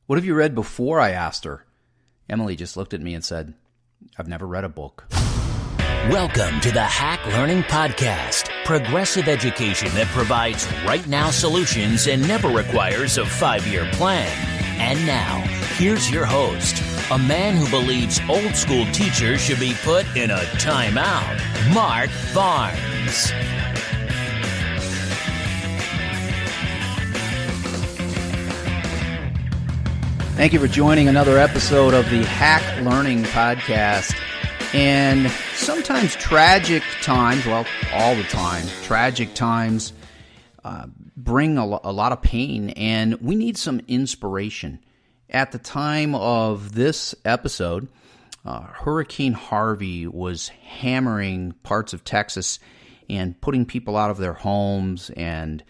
What have you read before? I asked her. Emily just looked at me and said, I've never read a book. Welcome to the Hack Learning Podcast, progressive education that provides right-now solutions and never requires a 5-year plan. And now, here's your host, a man who believes old school teachers should be put in a timeout, Mark Barnes. Thank you for joining another episode of the Hack Learning Podcast. And sometimes tragic times, well, all the time, tragic times bring a lot of pain, and we need some inspiration. At the time of this episode, Hurricane Harvey was hammering parts of Texas and putting people out of their homes and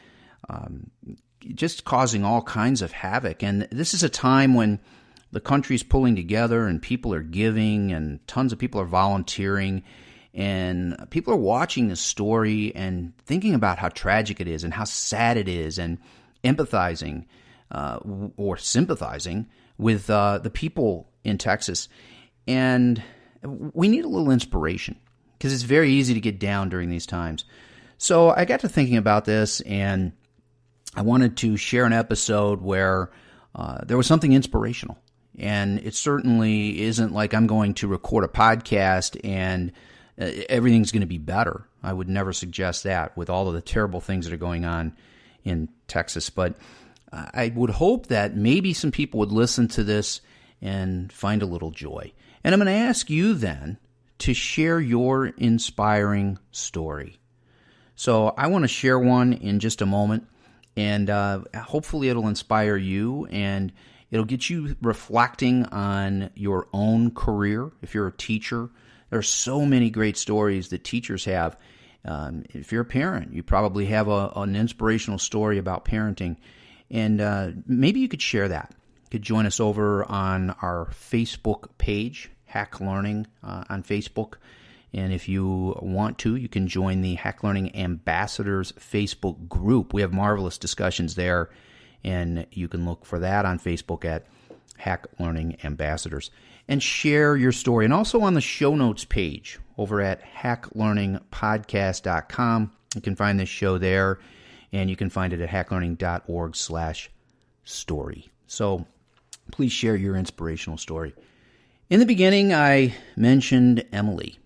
just causing all kinds of havoc. And this is a time when the country's pulling together and people are giving and tons of people are volunteering and people are watching this story and thinking about how tragic it is and how sad it is and empathizing or sympathizing with the people in Texas. And we need a little inspiration because it's very easy to get down during these times. So I got to thinking about this, and I wanted to share an episode where there was something inspirational. And it certainly isn't like I'm going to record a podcast and everything's going to be better. I would never suggest that with all of the terrible things that are going on in Texas. But I would hope that maybe some people would listen to this and find a little joy. And I'm going to ask you then to share your inspiring story. So I want to share one in just a moment, and hopefully it'll inspire you and it'll get you reflecting on your own career. If you're a teacher, there are so many great stories that teachers have. If you're a parent, you probably have an inspirational story about parenting. And maybe you could share that. You could join us over on our Facebook page, Hack Learning on Facebook. And if you want to, you can join the Hack Learning Ambassadors Facebook group. We have marvelous discussions there. And you can look for that on Facebook at Hack Learning Ambassadors. And share your story. And also on the show notes page over at hacklearningpodcast.com. You can find this show there. And you can find it at hacklearning.org/story. So please share your inspirational story. In the beginning, I mentioned Emily.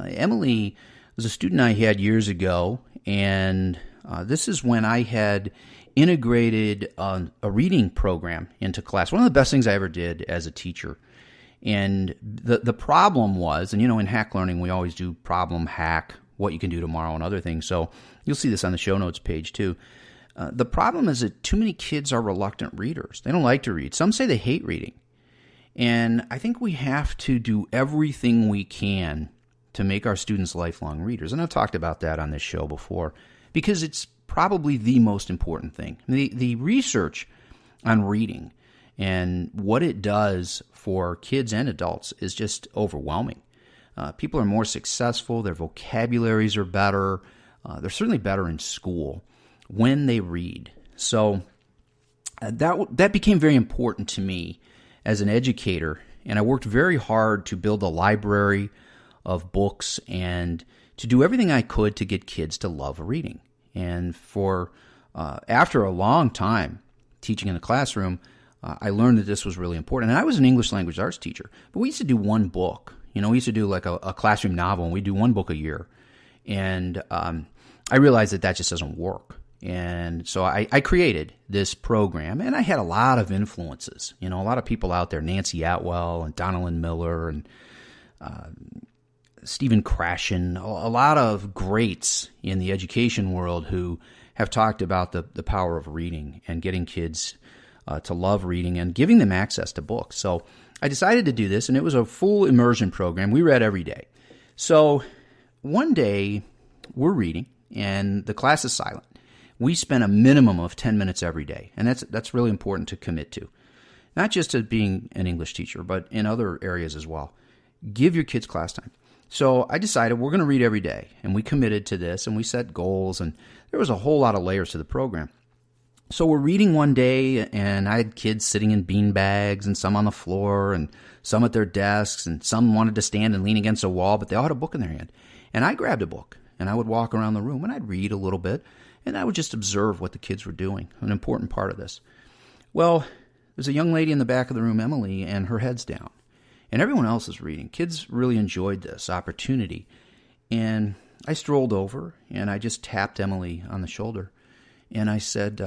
Emily was a student I had years ago. And this is when I had integrated a reading program into class. One of the best things I ever did as a teacher. And the problem was, and in Hack Learning, we always do problem hack, what you can do tomorrow and other things. So you'll see this on the show notes page too. The problem is that too many kids are reluctant readers. They don't like to read. Some say they hate reading. And I think we have to do everything we can to make our students lifelong readers. And I've talked about that on this show before because it's probably the most important thing. The research on reading and what it does for kids and adults is just overwhelming. People are more successful, their vocabularies are better, they're certainly better in school when they read. So that became very important to me as an educator, and I worked very hard to build a library of books and to do everything I could to get kids to love reading. And for after a long time teaching in the classroom, I learned that this was really important. And I was an English language arts teacher, but we used to do one book. We used to do like a classroom novel, and we do one book a year. And I realized that just doesn't work. And so I created this program, and I had a lot of influences. A lot of people out there, Nancy Atwell and Donalyn Miller and Stephen Krashen, a lot of greats in the education world who have talked about the power of reading and getting kids to love reading and giving them access to books. So I decided to do this, and it was a full immersion program. We read every day. So one day we're reading, and the class is silent. We spend a minimum of 10 minutes every day, and that's really important to commit to. Not just as being an English teacher, but in other areas as well. Give your kids class time. So I decided we're going to read every day, and we committed to this, and we set goals, and there was a whole lot of layers to the program. So we're reading one day, and I had kids sitting in bean bags, and some on the floor, and some at their desks, and some wanted to stand and lean against a wall, but they all had a book in their hand. And I grabbed a book, and I would walk around the room, and I'd read a little bit, and I would just observe what the kids were doing, an important part of this. Well, there's a young lady in the back of the room, Emily, and her head's down. And everyone else is reading. Kids really enjoyed this opportunity. And I strolled over, and I just tapped Emily on the shoulder. And I said,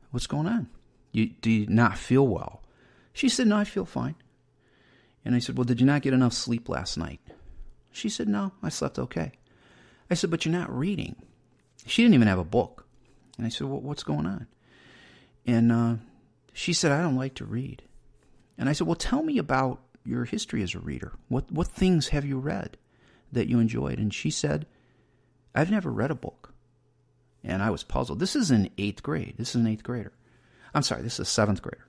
what's going on? Do you not feel well? She said, no, I feel fine. And I said, well, did you not get enough sleep last night? She said, no, I slept okay. I said, but you're not reading. She didn't even have a book. And I said, well, what's going on? And she said, I don't like to read. And I said, well, tell me about your history as a reader. What things have you read that you enjoyed? And she said, I've never read a book. And I was puzzled. This is in 8th grade. This is an 8th grader. I'm sorry, this is a 7th grader.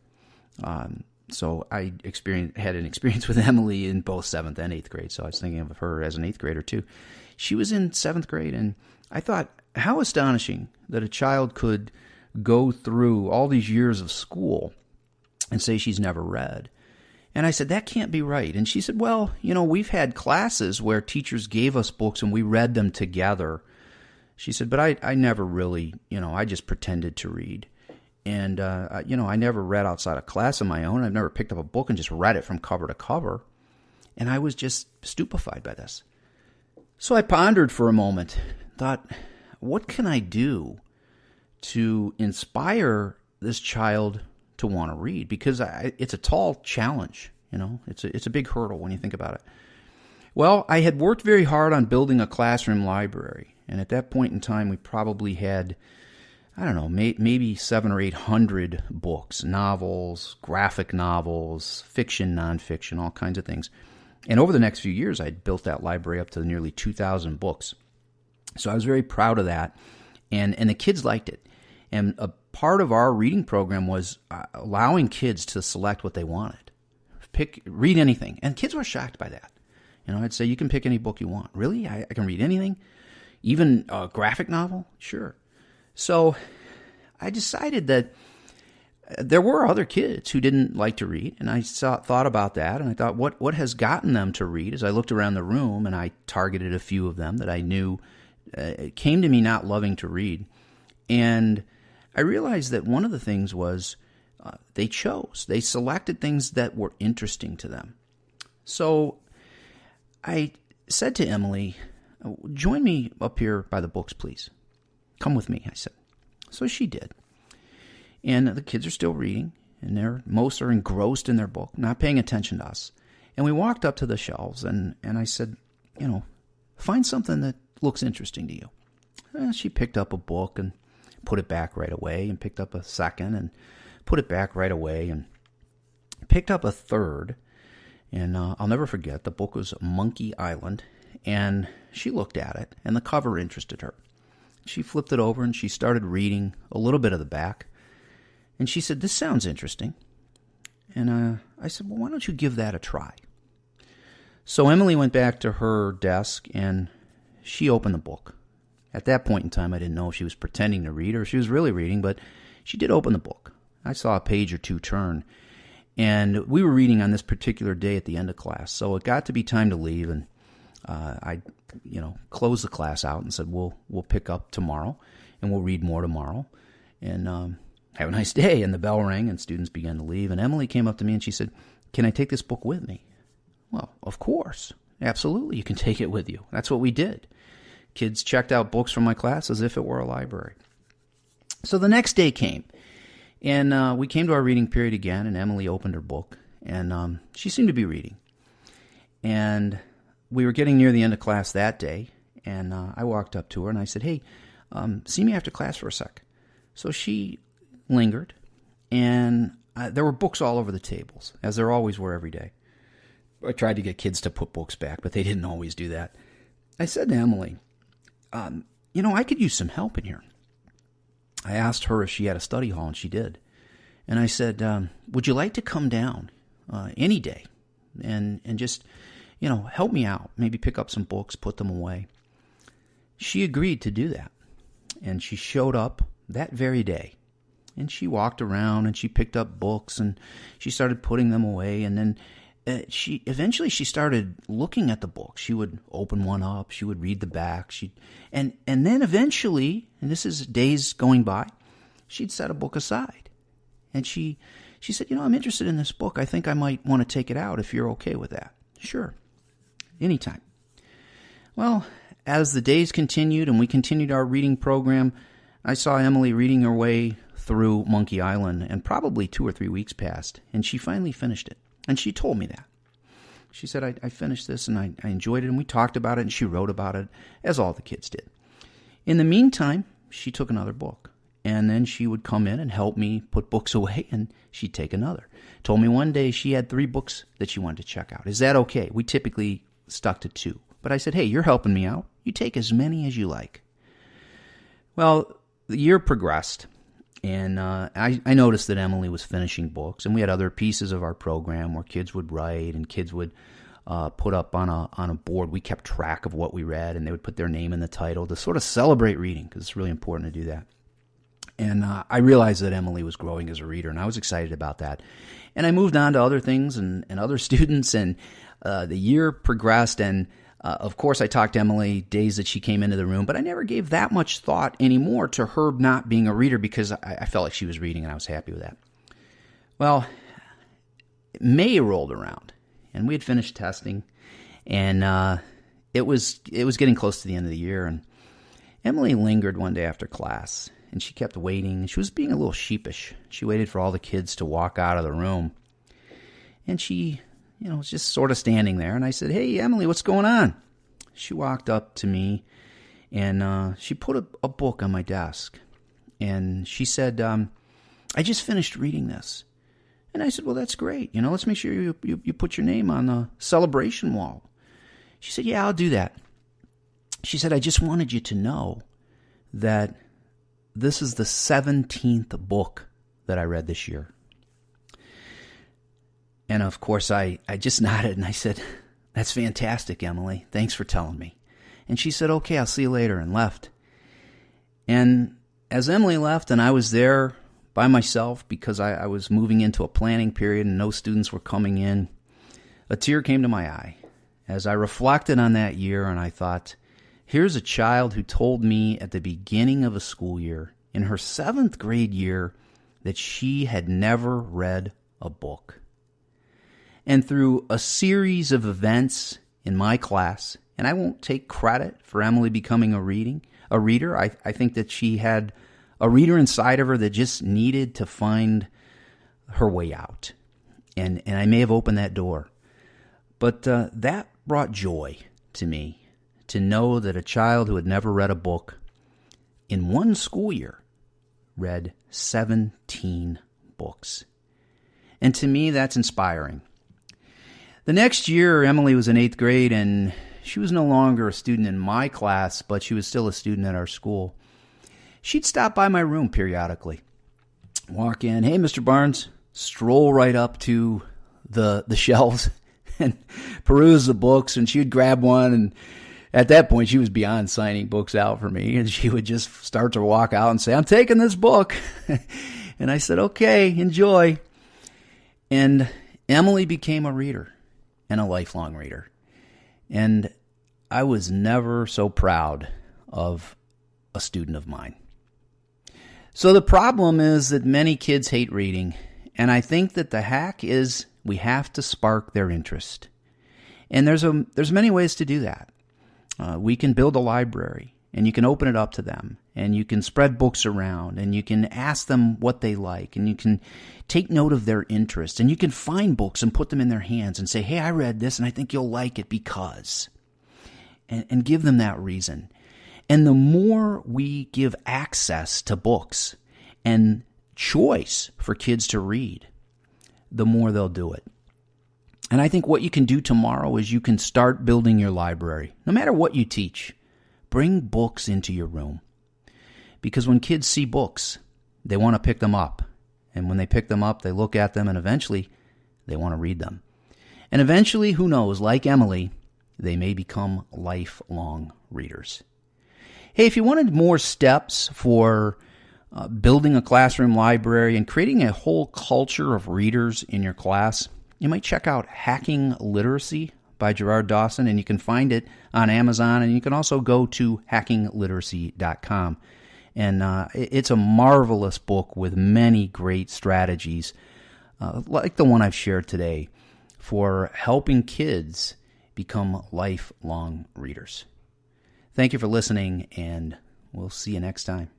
So I had an experience with Emily in both 7th and 8th grade, so I was thinking of her as an 8th grader too. She was in 7th grade, and I thought, how astonishing that a child could go through all these years of school and say she's never read. And I said, that can't be right. And she said, well, we've had classes where teachers gave us books and we read them together. She said, but I never really, I just pretended to read. And, I never read outside of class on my own. I've never picked up a book and just read it from cover to cover. And I was just stupefied by this. So I pondered for a moment, thought, what can I do to inspire this child to want to read? Because it's a tall challenge, it's a big hurdle when you think about it. Well, I had worked very hard on building a classroom library. And at that point in time, we probably had, I don't know, maybe 700 or 800 books, novels, graphic novels, fiction, nonfiction, all kinds of things. And over the next few years, I built that library up to nearly 2,000 books. So I was very proud of that. And the kids liked it. And a part of our reading program was allowing kids to select what they wanted. Read anything. And kids were shocked by that. I'd say, you can pick any book you want. Really? I can read anything? Even a graphic novel? Sure. So I decided that there were other kids who didn't like to read, and I thought about that, and I thought, what has gotten them to read? As I looked around the room, and I targeted a few of them that I knew came to me not loving to read, and I realized that one of the things was they selected things that were interesting to them. So I said to Emily, join me up here by the books, please. Come with me, I said. So she did. And the kids are still reading, and most are engrossed in their book, not paying attention to us. And we walked up to the shelves, and I said, find something that looks interesting to you. She picked up a book and put it back right away, and picked up a second and put it back right away, and picked up a third. And I'll never forget, the book was Monkey Island, and she looked at it, and the cover interested her. She flipped it over, and she started reading a little bit of the back. And she said, this sounds interesting. And I said, well, why don't you give that a try? So Emily went back to her desk, and she opened the book. At that point in time, I didn't know if she was pretending to read or if she was really reading, but she did open the book. I saw a page or two turn. And we were reading on this particular day at the end of class. So it got to be time to leave, and I closed the class out and said, we'll pick up tomorrow, and we'll read more tomorrow. And have a nice day. And the bell rang, and students began to leave. And Emily came up to me, and she said, can I take this book with me? Well, of course. Absolutely, you can take it with you. That's what we did. Kids checked out books from my class as if it were a library. So the next day came, and we came to our reading period again, and Emily opened her book, and she seemed to be reading. And we were getting near the end of class that day, and I walked up to her, and I said, hey, see me after class for a sec. So she lingered, and there were books all over the tables, as there always were every day. I tried to get kids to put books back, but they didn't always do that. I said to Emily, I could use some help in here. I asked her if she had a study hall, and she did. And I said, would you like to come down any day and just, help me out, maybe pick up some books, put them away? She agreed to do that. And she showed up that very day. And she walked around and she picked up books and she started putting them away. And then she started looking at the book. She would open one up. She would read the back. And then eventually, and this is days going by, she'd set a book aside. And she said, I'm interested in this book. I think I might want to take it out if you're okay with that. Sure. Anytime. Well, as the days continued and we continued our reading program, I saw Emily reading her way through Monkey Island, and probably 2 or 3 weeks passed, and she finally finished it. And she told me that. She said, I finished this, and I enjoyed it, and we talked about it, and she wrote about it, as all the kids did. In the meantime, she took another book, and then she would come in and help me put books away, and she'd take another. Told me one day she had 3 books that she wanted to check out. Is that okay? We typically stuck to 2. But I said, hey, you're helping me out. You take as many as you like. Well, the year progressed, and I noticed that Emily was finishing books, and we had other pieces of our program where kids would write and kids would put up on a board. We kept track of what we read, and they would put their name in the title to sort of celebrate reading, because it's really important to do that. And I realized that Emily was growing as a reader, and I was excited about that. And I moved on to other things and other students, and the year progressed, and of course, I talked to Emily days that she came into the room, but I never gave that much thought anymore to her not being a reader, because I felt like she was reading and I was happy with that. Well, May rolled around and we had finished testing, and it was getting close to the end of the year, and Emily lingered one day after class and she kept waiting. She was being a little sheepish. She waited for all the kids to walk out of the room, and she was just sort of standing there. And I said, hey, Emily, what's going on? She walked up to me, and she put a book on my desk. And she said, I just finished reading this. And I said, well, that's great. Let's make sure you put your name on the celebration wall. She said, yeah, I'll do that. She said, I just wanted you to know that this is the 17th book that I read this year. And of course, I just nodded and I said, that's fantastic, Emily. Thanks for telling me. And she said, okay, I'll see you later, and left. And as Emily left and I was there by myself because I was moving into a planning period and no students were coming in, a tear came to my eye as I reflected on that year, and I thought, here's a child who told me at the beginning of a school year, in her 7th grade year, that she had never read a book. And through a series of events in my class, and I won't take credit for Emily becoming a reader. I think that she had a reader inside of her that just needed to find her way out. And I may have opened that door. But that brought joy to me, to know that a child who had never read a book in one school year read 17 books. And to me, that's inspiring. The next year, Emily was in 8th grade, and she was no longer a student in my class, but she was still a student at our school. She'd stop by my room periodically, walk in, hey, Mr. Barnes, stroll right up to the shelves and peruse the books, and she would grab one, and at that point, she was beyond signing books out for me, and she would just start to walk out and say, I'm taking this book. And I said, okay, enjoy. And Emily became a reader. And a lifelong reader. And I was never so proud of a student of mine. So the problem is that many kids hate reading, and I think that the hack is we have to spark their interest. And there's many ways to do that. We can build a library, and you can open it up to them, and you can spread books around, and you can ask them what they like, and you can take note of their interests, and you can find books and put them in their hands and say, hey, I read this and I think you'll like it because, and give them that reason. And the more we give access to books and choice for kids to read, the more they'll do it. And I think what you can do tomorrow is you can start building your library. No matter what you teach, bring books into your room. Because when kids see books, they want to pick them up. And when they pick them up, they look at them, and eventually they want to read them. And eventually, who knows, like Emily, they may become lifelong readers. Hey, if you wanted more steps for building a classroom library, and creating a whole culture of readers in your class, you might check out Hacking Literacy by Gerard Dawson, and you can find it on Amazon, and you can also go to hackingliteracy.com. And it's a marvelous book with many great strategies, like the one I've shared today, for helping kids become lifelong readers. Thank you for listening, and we'll see you next time.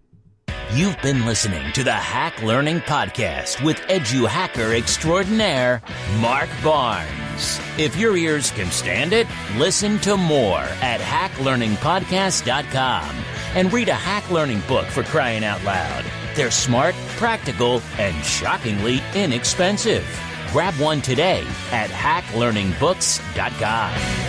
You've been listening to the Hack Learning Podcast with edu-hacker extraordinaire, Mark Barnes. If your ears can stand it, listen to more at hacklearningpodcast.com and read a hack learning book, for crying out loud. They're smart, practical, and shockingly inexpensive. Grab one today at hacklearningbooks.com.